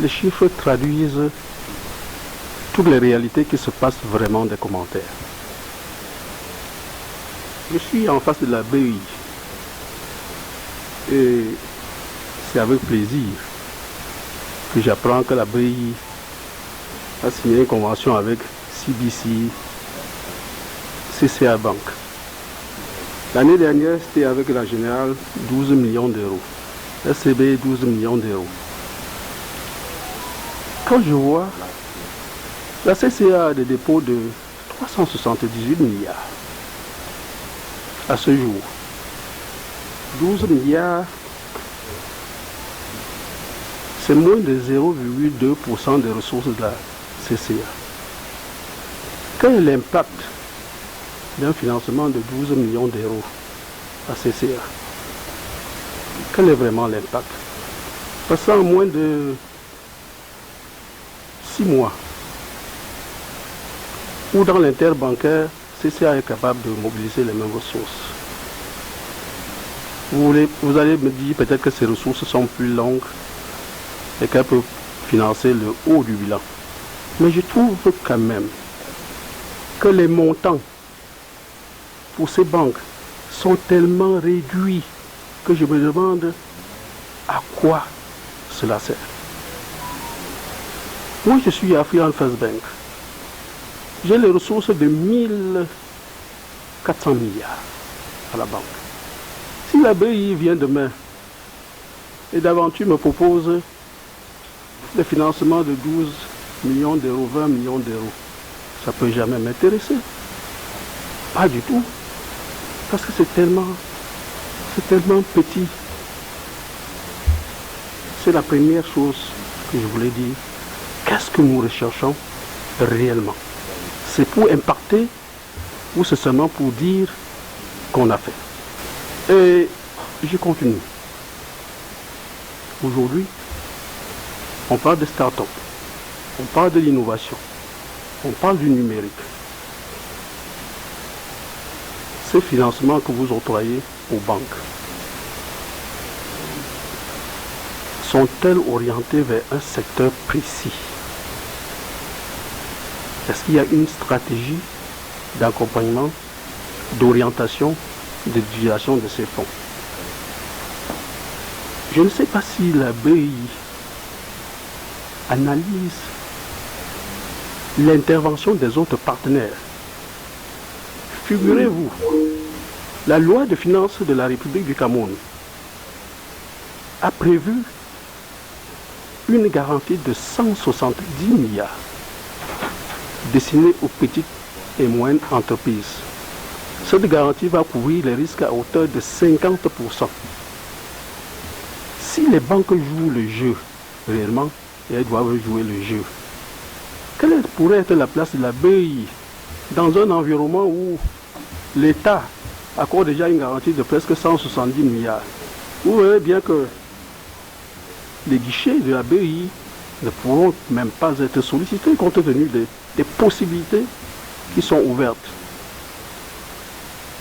Les chiffres traduisent toutes les réalités qui se passent vraiment des commentaires. Je suis en face de la BEI et c'est avec plaisir que j'apprends que la BEI a signé une convention avec CBC, CCA Bank. L'année dernière, c'était avec la Générale 12 millions d'euros, SCB 12 millions d'euros. Quand je vois la CCA a des dépôts de 378 milliards à ce jour, 12 milliards, c'est moins de 0,2% des ressources de la CCA. Quel est l'impact d'un financement de 12 millions d'euros à CCA? Quel est vraiment l'impact? Parce qu'en moins de 6 mois, ou dans l'interbancaire, CCA est capable de mobiliser les mêmes ressources. Vous allez me dire peut-être que ces ressources sont plus longues et qu'elles peuvent financer le haut du bilan. Mais je trouve quand même que les montants pour ces banques sont tellement réduits que je me demande à quoi cela sert. Moi, je suis à African First Bank. J'ai les ressources de 1400 milliards à la banque. Si la BEI vient demain et d'aventure me propose le financement de 12 millions d'euros, 20 millions d'euros, ça ne peut jamais m'intéresser. Pas du tout. Parce que c'est tellement petit. C'est la première chose que je voulais dire. Qu'est-ce que nous recherchons réellement? C'est pour impacter ou c'est seulement pour dire qu'on a fait? Et je continue. Aujourd'hui, on parle de start-up, on parle de l'innovation, on parle du numérique. Ces financements que vous octroyez aux banques sont-elles orientées vers un secteur précis? Est-ce qu'il y a une stratégie d'accompagnement, d'orientation, d'utilisation de ces fonds? Je ne sais pas si la BEI analyse l'intervention des autres partenaires. Figurez-vous, la loi de finances de la République du Cameroun a prévu une garantie de 170 milliards destinée aux petites et moyennes entreprises. Cette garantie va couvrir les risques à hauteur de 50%. Si les banques jouent le jeu réellement, et elles doivent jouer le jeu, quelle pourrait être la place de la BEI dans un environnement où l'État accorde déjà une garantie de presque 170 milliards? Vous verrez bien que les guichets de la BEI ne pourront même pas être sollicités compte tenu des possibilités qui sont ouvertes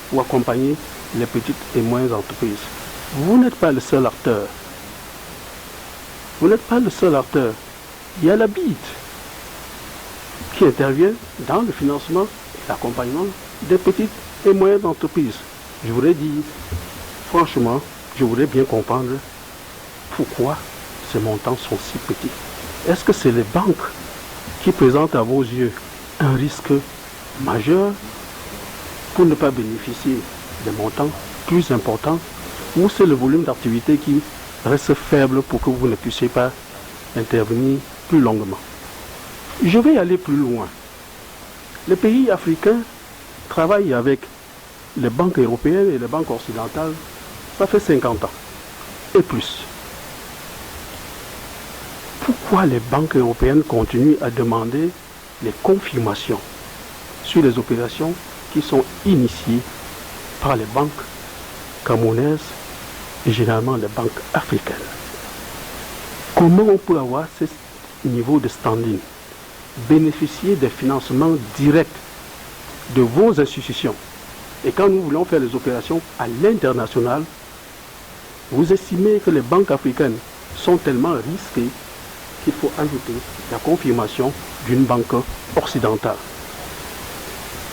pour accompagner les petites et moyennes entreprises. Vous n'êtes pas le seul acteur. Vous n'êtes pas le seul acteur. Il y a la BID qui intervient dans le financement et l'accompagnement des petites et moyennes entreprises. Je voudrais dire, franchement, je voudrais bien comprendre pourquoi ces montants sont si petits. Est-ce que c'est les banques qui présentent à vos yeux un risque majeur pour ne pas bénéficier des montants plus importants, ou c'est le volume d'activité qui reste faible pour que vous ne puissiez pas intervenir plus longuement? Je vais aller plus loin. Les pays africains travaillent avec les banques européennes et les banques occidentales, ça fait 50 ans et plus. Pourquoi les banques européennes continuent à demander les confirmations sur les opérations qui sont initiées par les banques camerounaises et généralement les banques africaines? Comment on peut avoir ce niveau de standing, bénéficier des financements directs de vos institutions, et quand nous voulons faire les opérations à l'international, vous estimez que les banques africaines sont tellement risquées qu'il faut ajouter la confirmation d'une banque occidentale.